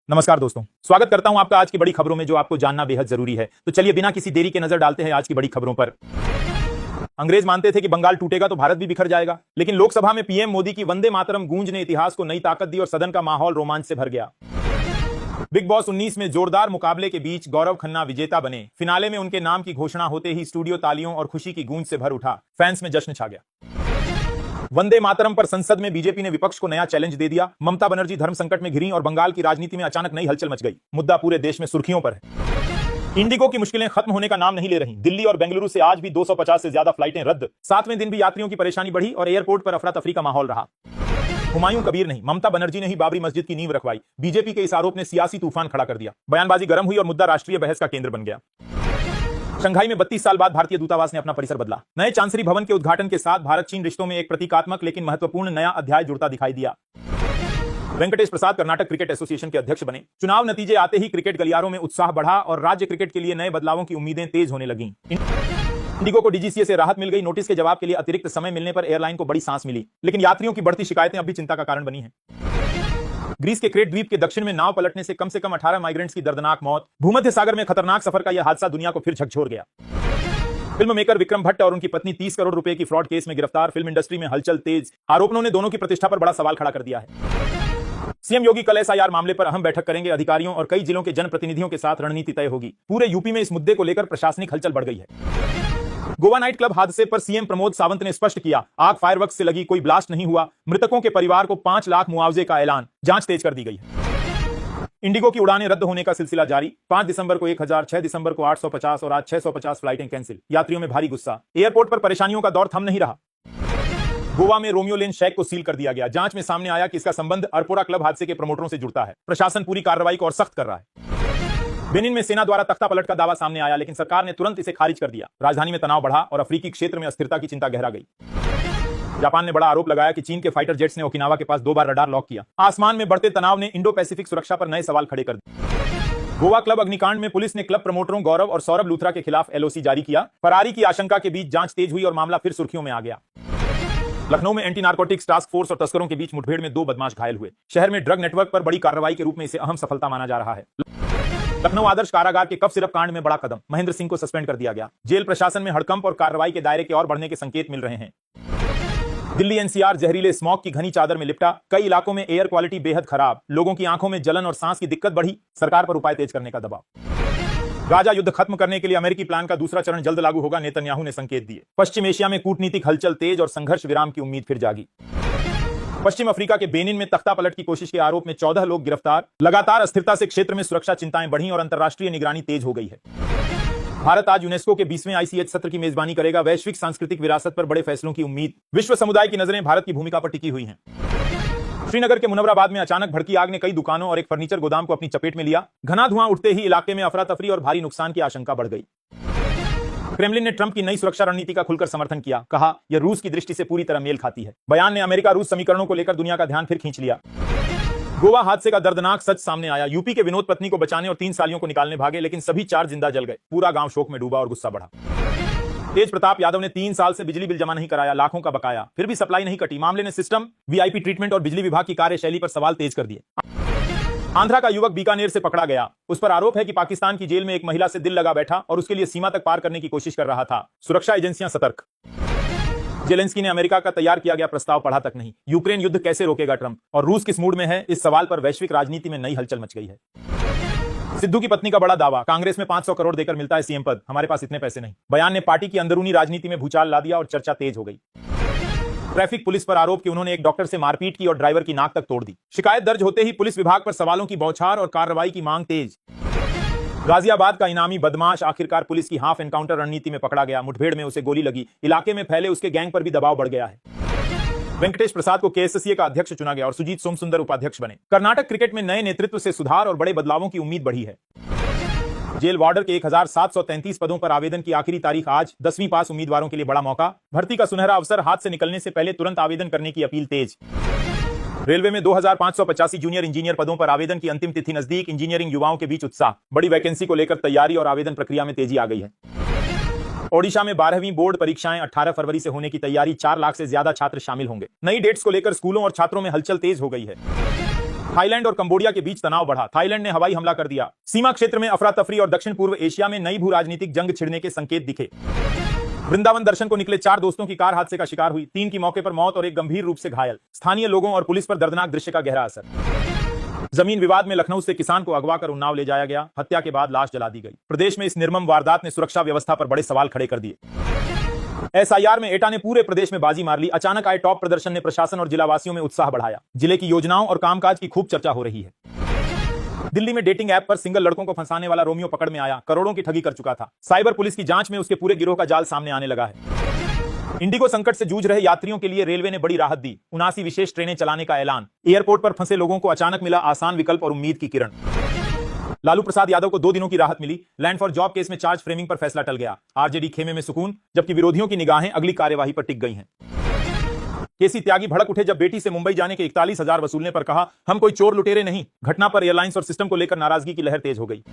नमस्कार दोस्तों, स्वागत करता हूं आपका आज की बड़ी खबरों में जो आपको जानना बेहद जरूरी है। तो चलिए बिना किसी देरी के नजर डालते हैं आज की बड़ी खबरों पर। अंग्रेज मानते थे कि बंगाल टूटेगा तो भारत भी बिखर जाएगा, लेकिन लोकसभा में पीएम मोदी की वंदे मातरम गूंज ने इतिहास को नई ताकत दी और सदन का माहौल रोमांच से भर गया। बिग बॉस 19 में जोरदार मुकाबले के बीच गौरव खन्ना विजेता बने। फिनाले में उनके नाम की घोषणा होते ही स्टूडियो तालियों और खुशी की गूंज से भर उठा। फैंस में जश्न छा गया। वंदे मातरम पर संसद में बीजेपी ने विपक्ष को नया चैलेंज दे दिया। ममता बनर्जी धर्म संकट में घिरी और बंगाल की राजनीति में अचानक नई हलचल मच गई। मुद्दा पूरे देश में सुर्खियों पर है। इंडिगो की मुश्किलें खत्म होने का नाम नहीं ले रही। दिल्ली और बेंगलुरु से आज भी 250 से ज्यादा फ्लाइटें रद्द। 7वें दिन भी यात्रियों की परेशानी बढ़ी और एयरपोर्ट पर अफरा तफरी का माहौल रहा। हुमायूं कबीर नहीं, ममता बनर्जी ने ही बाबरी मस्जिद की नींव रखवाई। बीजेपी के इस आरोप ने सियासी तूफान खड़ा कर दिया। बयानबाजी गर्म हुई और मुद्दा राष्ट्रीय बहस का केंद्र बन गया। शंघाई में 32 साल बाद भारतीय दूतावास ने अपना परिसर बदला। नए चांसरी भवन के उद्घाटन के साथ भारत चीन रिश्तों में एक प्रतीकात्मक लेकिन महत्वपूर्ण नया अध्याय जुड़ता दिखाई दिया। वेंकटेश प्रसाद कर्नाटक क्रिकेट एसोसिएशन के अध्यक्ष बने। चुनाव नतीजे आते ही क्रिकेट गलियारों में उत्साह बढ़ा और राज्य क्रिकेट के लिए नए बदलावों की उम्मीदें तेज होने लगीं। इंडिगो को डीजीसीए से राहत मिल गई। नोटिस के जवाब के लिए अतिरिक्त समय मिलने पर एयरलाइन को बड़ी सांस मिली, लेकिन यात्रियों की बढ़ती शिकायतें अब भी चिंता का कारण बनी हैं। ग्रीस के क्रेट द्वीप के दक्षिण में नाव पलटने से कम 18 माइग्रेंट्स की दर्दनाक मौत। भूमध्य सागर में खतरनाक सफर का यह हादसा दुनिया को फिर झकझोर गया। फिल्म मेकर विक्रम भट्ट और उनकी पत्नी 30 करोड़ रुपए की फ्रॉड केस में गिरफ्तार। फिल्म इंडस्ट्री में हलचल तेज। आरोपों ने दोनों की प्रतिष्ठा पर बड़ा सवाल खड़ा कर दिया है। सीएम योगी कल एसआईआर मामले पर अहम बैठक करेंगे। अधिकारियों और कई जिलों के जनप्रतिनिधियों के साथ रणनीति तय होगी। पूरे यूपी में इस मुद्दे को लेकर प्रशासनिक हलचल बढ़ गई है। गोवा नाइट क्लब हादसे पर सीएम प्रमोद सावंत ने स्पष्ट किया, आग फायरवर्क्स से लगी, कोई ब्लास्ट नहीं हुआ। मृतकों के परिवार को 5 लाख मुआवजे का ऐलान। जांच तेज कर दी गई है। इंडिगो की उड़ानें रद्द होने का सिलसिला जारी। 5 दिसंबर को 1000, 6 दिसंबर को 850 और आज 650 फ्लाइटें कैंसिल। यात्रियों में भारी गुस्सा। एयरपोर्ट पर परेशानियों का दौर थम नहीं रहा। गोवा में रोमियो लेन शैक को सील कर दिया गया। जांच में सामने आया कि इसका संबंध अरपोरा क्लब हादसे के प्रमोटरों से जुड़ता है। प्रशासन पूरी कार्रवाई को और सख्त कर रहा है। बेनिन में सेना द्वारा तख्ता पलट का दावा सामने आया, लेकिन सरकार ने तुरंत इसे खारिज कर दिया। राजधानी में तनाव बढ़ा और अफ्रीकी क्षेत्र में अस्थिरता की चिंता गहरा गई। जापान ने बड़ा आरोप लगाया कि चीन के फाइटर जेट्स ने ओकिनावा के पास 2 बार रडार लॉक किया। आसमान में बढ़ते तनाव ने इंडो पैसिफिक सुरक्षा पर नए सवाल खड़े कर दिए। गोवा क्लब अग्निकांड में पुलिस ने क्लब प्रमोटरों गौरव और सौरभ लूथरा के खिलाफ एलओसी जारी किया। फरारी की आशंका के बीच जांच तेज हुई और मामला फिर सुर्खियों में आ गया। लखनऊ में एंटी नार्कोटिक्स टास्क फोर्स और तस्करों के बीच मुठभेड़ में 2 बदमाश घायल हुए। शहर में ड्रग नेटवर्क पर बड़ी कार्रवाई के रूप में इसे अहम सफलता माना जा रहा है। लखनऊ आदर्श कारागार के कफ सिरप कांड में बड़ा कदम। महेंद्र सिंह को सस्पेंड कर दिया गया। जेल प्रशासन में हड़कंप और कार्रवाई के दायरे के और बढ़ने के संकेत मिल रहे हैं। दिल्ली एनसीआर जहरीले स्मॉग की घनी चादर में लिपटा। कई इलाकों में एयर क्वालिटी बेहद खराब। लोगों की आंखों में जलन और सांस की दिक्कत बढ़ी। सरकार पर उपाय तेज करने का दबाव। गाजा युद्ध खत्म करने के लिए अमेरिकी प्लान का दूसरा चरण जल्द लागू होगा, नेतन्याहू ने संकेत दिए। पश्चिम एशिया में कूटनीतिक हलचल तेज और संघर्ष विराम की उम्मीद फिर जागी। पश्चिम अफ्रीका के बेनिन में तख्ता पलट की कोशिश के आरोप में 14 लोग गिरफ्तार। लगातार अस्थिरता से क्षेत्र में सुरक्षा चिंताएं बढ़ी और अंतर्राष्ट्रीय निगरानी तेज हो गई है। भारत आज यूनेस्को के 20वें आईसीएच सत्र की मेजबानी करेगा। वैश्विक सांस्कृतिक विरासत पर बड़े फैसलों की उम्मीद। विश्व समुदाय की नजरें भारत की भूमिका पर टिकी हुई हैं। श्रीनगर के मुनव्वराबाद में अचानक भड़की आग ने कई दुकानों और एक फर्नीचर गोदाम को अपनी चपेट में लिया। घना धुआं उठते ही इलाके में अफरा तफरी और भारी नुकसान की आशंका बढ़ गई। क्रेमलिन ने ट्रंप की नई सुरक्षा रणनीति का खुलकर समर्थन किया। कहा, यह रूस की दृष्टि से पूरी तरह मेल खाती है। बयान ने अमेरिका रूस समीकरणों को लेकर दुनिया का ध्यान फिर खींच लिया। गोवा हादसे का दर्दनाक सच सामने आया। यूपी के विनोद पत्नी को बचाने और 3 सालियों को निकालने भागे, लेकिन सभी 4 जिंदा जल गए। पूरा गांव शोक में डूबा और गुस्सा बढ़ा। तेज प्रताप यादव ने 3 साल से बिजली बिल जमा नहीं कराया, लाखों का बकाया, फिर भी सप्लाई नहीं कटी। मामले ने सिस्टम, वीआईपी ट्रीटमेंट और बिजली विभाग की कार्यशैली पर सवाल तेज कर दिए। आंध्रा का युवक बीकानेर से पकड़ा गया। उस पर आरोप है कि पाकिस्तान की जेल में एक महिला से दिल लगा बैठा और उसके लिए सीमा तक पार करने की कोशिश कर रहा था। सुरक्षा एजेंसियां सतर्क। जेलेंस्की ने अमेरिका का तैयार किया गया प्रस्ताव पढ़ा तक नहीं। यूक्रेन युद्ध कैसे रोकेगा ट्रंप, और रूस किस मूड में है, इस सवाल पर वैश्विक राजनीति में नई हलचल मच गई है। सिद्धू की पत्नी का बड़ा दावा, कांग्रेस में 500 करोड़ देकर मिलता है सीएम पद, हमारे पास इतने पैसे नहीं। बयान ने पार्टी की अंदरूनी राजनीति में भूचाल ला दिया और चर्चा तेज हो गई। ट्रैफिक पुलिस पर आरोप कि उन्होंने एक डॉक्टर से मारपीट की और ड्राइवर की नाक तक तोड़ दी। शिकायत दर्ज होते ही पुलिस विभाग पर सवालों की बौछार और कार्रवाई की मांग तेज। गाजियाबाद का इनामी बदमाश आखिरकार पुलिस की हाफ एनकाउंटर रणनीति में पकड़ा गया। मुठभेड़ में उसे गोली लगी। इलाके में फैले उसके गैंग पर भी दबाव बढ़ गया है। वेंकटेश प्रसाद को केएससीए का अध्यक्ष चुना गया और सुजीत सोमसुंदर उपाध्यक्ष बने। कर्नाटक क्रिकेट में नए नेतृत्व से सुधार और बड़े बदलावों की उम्मीद बढ़ी है। जेल वार्डर के 1733 पदों पर आवेदन की आखिरी तारीख आज। 10वीं पास उम्मीदवारों के लिए बड़ा मौका। भर्ती का सुनहरा अवसर। हाथ से निकलने से पहले तुरंत आवेदन करने की अपील तेज। रेलवे में 2585 जूनियर इंजीनियर पदों पर आवेदन की अंतिम तिथि नजदीक। इंजीनियरिंग युवाओं के बीच उत्साह। बड़ी वैकेंसी को लेकर तैयारी और आवेदन प्रक्रिया में तेजी आ गई है। ओडिशा में 12वीं बोर्ड परीक्षाएं 18 फरवरी से होने की तैयारी। 4 लाख से ज्यादा छात्र शामिल होंगे। नई डेट्स को लेकर स्कूलों और छात्रों में हलचल तेज हो गई है। थाईलैंड और कंबोडिया के बीच तनाव बढ़ा, थाईलैंड ने हवाई हमला कर दिया। सीमा क्षेत्र में अफरा तफरी और दक्षिण पूर्व एशिया में नई भू राजनीतिक जंग छिड़ने के संकेत दिखे। वृंदावन दर्शन को निकले 4 दोस्तों की कार हादसे का शिकार हुई, 3 की मौके पर मौत और 1 गंभीर रूप से घायल। स्थानीय लोगों और पुलिस पर दर्दनाक दृश्य का गहरा असर। जमीन विवाद में लखनऊ से किसान को अगवा कर उन्नाव ले जाया गया, हत्या के बाद लाश जला दी गई। प्रदेश में इस निर्मम वारदात ने सुरक्षा व्यवस्था पर बड़े सवाल खड़े कर दिए। एसआईआर में एटा ने पूरे प्रदेश में बाजी मार ली। अचानक आए टॉप प्रदर्शन ने प्रशासन और जिलावासियों में उत्साह बढ़ाया। जिले की योजनाओं और कामकाज की खूब चर्चा हो रही है। दिल्ली में डेटिंग ऐप पर सिंगल लड़कों को फंसाने वाला रोमियो पकड़ में आया, करोड़ों की ठगी कर चुका था। साइबर पुलिस की जांच में उसके पूरे गिरोह का जाल सामने आने लगा है। इंडिगो संकट से जूझ रहे यात्रियों के लिए रेलवे ने बड़ी राहत दी, 79 विशेष ट्रेनें चलाने का ऐलान। एयरपोर्ट पर फंसे लोगों को अचानक मिला आसान विकल्प और उम्मीद की किरण। लालू प्रसाद यादव को 2 दिनों की राहत मिली। लैंड फॉर जॉब केस में चार्ज फ्रेमिंग पर फैसला टल गया। आरजेडी खेमे में सुकून, जबकि विरोधियों की निगाहें अगली कार्यवाही पर टिक गई हैं। केसी त्यागी भड़क उठे जब बेटी से मुंबई जाने के 41,000 वसूलने पर कहा, हम कोई चोर लुटेरे नहीं। घटना पर एयरलाइंस और सिस्टम को लेकर नाराजगी की लहर तेज हो गई।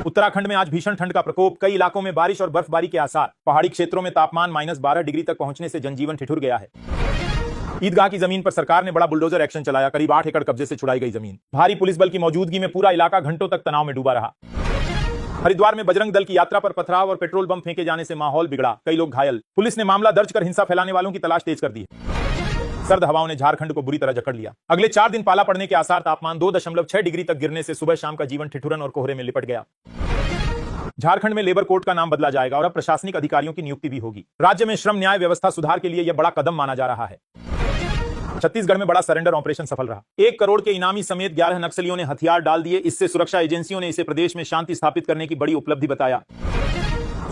उत्तराखंड में आज भीषण ठंड का प्रकोप, कई इलाकों में बारिश और बर्फबारी के आसार। पहाड़ी क्षेत्रों में तापमान -12 डिग्री तक पहुंचने से जनजीवन ठिठुर गया है। ईदगाह की जमीन पर सरकार ने बड़ा बुलडोजर एक्शन चलाया, करीब 8 एकड़ कब्जे से छुड़ाई गई जमीन। भारी पुलिस बल की मौजूदगी में पूरा इलाका घंटों तक तनाव में डूबा रहा। हरिद्वार में बजरंग दल की यात्रा पर पथराव और पेट्रोल बम फेंके जाने से माहौल बिगड़ा, कई लोग घायल। पुलिस ने मामला दर्ज कर हिंसा फैलाने वालों की तलाश तेज कर दी है। सर्द हवाओं ने झारखंड को बुरी तरह जकड़ लिया। अगले 4 दिन पाला पड़ने के आसार, तापमान 2.6 डिग्री तक गिरने से सुबह शाम का जीवन ठिठुरन और कोहरे में लिपट गया। झारखंड में लेबर कोर्ट का नाम बदला जाएगा और अब प्रशासनिक अधिकारियों की नियुक्ति भी होगी। राज्य में श्रम न्याय व्यवस्था सुधार के लिए यह बड़ा कदम माना जा रहा है। छत्तीसगढ़ में बड़ा सरेंडर ऑपरेशन सफल रहा। 1 करोड़ के इनामी समेत 11 नक्सलियों ने हथियार डाल दिए। इससे सुरक्षा एजेंसियों ने इसे प्रदेश में शांति स्थापित करने की बड़ी उपलब्धि बताया।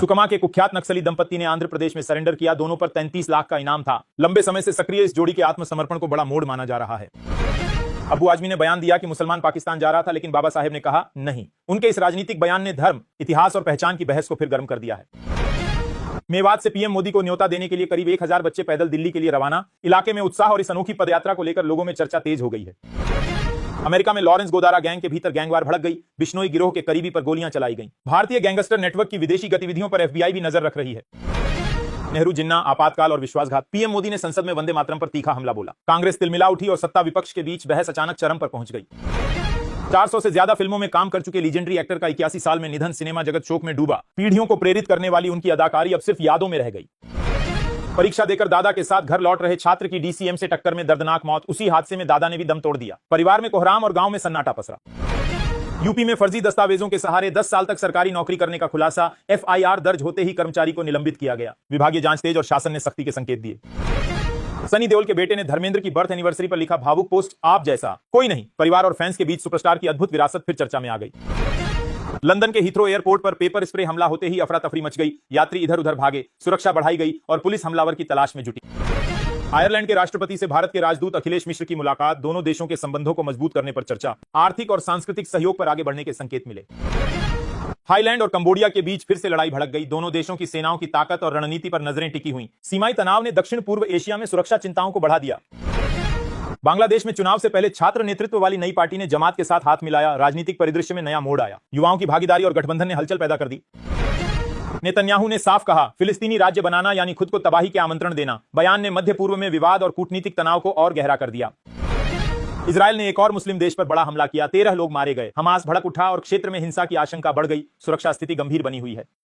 सुकमा के कुख्यात नक्सली दंपत्ति ने आंध्र प्रदेश में सरेंडर किया। दोनों पर 33 लाख का इनाम था। लंबे समय से सक्रिय इस जोड़ी के आत्मसमर्पण को बड़ा मोड़ माना जा रहा है। अबू आजमी ने बयान दिया कि मुसलमान पाकिस्तान जा रहा था, लेकिन बाबा साहेब ने कहा नहीं। उनके इस राजनीतिक बयान ने धर्म, इतिहास और पहचान की बहस को फिर गर्म कर दिया है। मेवात से पीएम मोदी को न्योता देने के लिए करीब 1000 बच्चे पैदल दिल्ली के लिए रवाना। इलाके में उत्साह और इस अनोखी पदयात्रा को लेकर लोगों में चर्चा तेज हो गई है। अमेरिका में लॉरेंस गोदारा गैंग के भीतर गैंगवार भड़क गई। बिश्नोई गिरोह के करीबी पर गोलियां चलाई गईं। भारतीय गैंगस्टर नेटवर्क की विदेशी गतिविधियों पर एफबीआई भी नजर रख रही है। नेहरू जिन्ना, आपातकाल और विश्वासघात। पीएम मोदी ने संसद में वंदे मातरम पर तीखा हमला बोला। कांग्रेस तिलमिला उठी और सत्ता विपक्ष के बीच बहस अचानक चरम पर पहुंच गई। 400 से ज्यादा फिल्मों में काम कर चुके लीजेंडरी एक्टर का 81 साल में निधन, सिनेमा जगत शोक में डूबा। पीढ़ियों को प्रेरित करने वाली उनकी अदाकारी अब सिर्फ यादों में रह गई। परीक्षा देकर दादा के साथ घर लौट रहे छात्र की डीसीएम से टक्कर में दर्दनाक मौत। उसी हादसे में दादा ने भी दम तोड़ दिया। परिवार में कोहराम और गांव में सन्नाटा पसरा। यूपी में फर्जी दस्तावेजों के सहारे 10 साल तक सरकारी नौकरी करने का खुलासा। एफआईआर दर्ज होते ही कर्मचारी को निलंबित किया गया। विभागीय जांच तेज और शासन ने सख्ती के संकेत दिए। सनी देओल के बेटे ने धर्मेंद्र की बर्थ एनिवर्सरी पर लिखा भावुक पोस्ट, आप जैसा कोई नहीं। परिवार और फैंस के बीच सुपरस्टार की अद्भुत विरासत फिर चर्चा में आ गई। लंदन के हीथ्रो एयरपोर्ट पर पेपर स्प्रे हमला होते ही अफरा तफरी मच गई। यात्री इधर उधर भागे, सुरक्षा बढ़ाई गई और पुलिस हमलावर की तलाश में जुटी। आयरलैंड के राष्ट्रपति से भारत के राजदूत अखिलेश मिश्र की मुलाकात। दोनों देशों के संबंधों को मजबूत करने पर चर्चा। आर्थिक और सांस्कृतिक सहयोग पर आगे बढ़ने के संकेत मिले। थाईलैंड और कंबोडिया के बीच फिर से लड़ाई भड़क गई। दोनों देशों की सेनाओं की ताकत और रणनीति पर नजरें टिकी हुई। सीमाई तनाव ने दक्षिण पूर्व एशिया में सुरक्षा चिंताओं को बढ़ा दिया। बांग्लादेश में चुनाव से पहले छात्र नेतृत्व वाली नई पार्टी ने जमात के साथ हाथ मिलाया। राजनीतिक परिदृश्य में नया मोड़ आया। युवाओं की भागीदारी और गठबंधन ने हलचल पैदा कर दी। नेतन्याहू ने साफ कहा, फिलिस्तीनी राज्य बनाना यानी खुद को तबाही के आमंत्रण देना। बयान ने मध्य पूर्व में विवाद और कूटनीतिक तनाव को और गहरा कर दिया। इजरायल ने एक और मुस्लिम देश पर बड़ा हमला किया। 13 लोग मारे गए। हमास भड़क उठा और क्षेत्र में हिंसा की आशंका बढ़ गई। सुरक्षा स्थिति गंभीर बनी हुई है।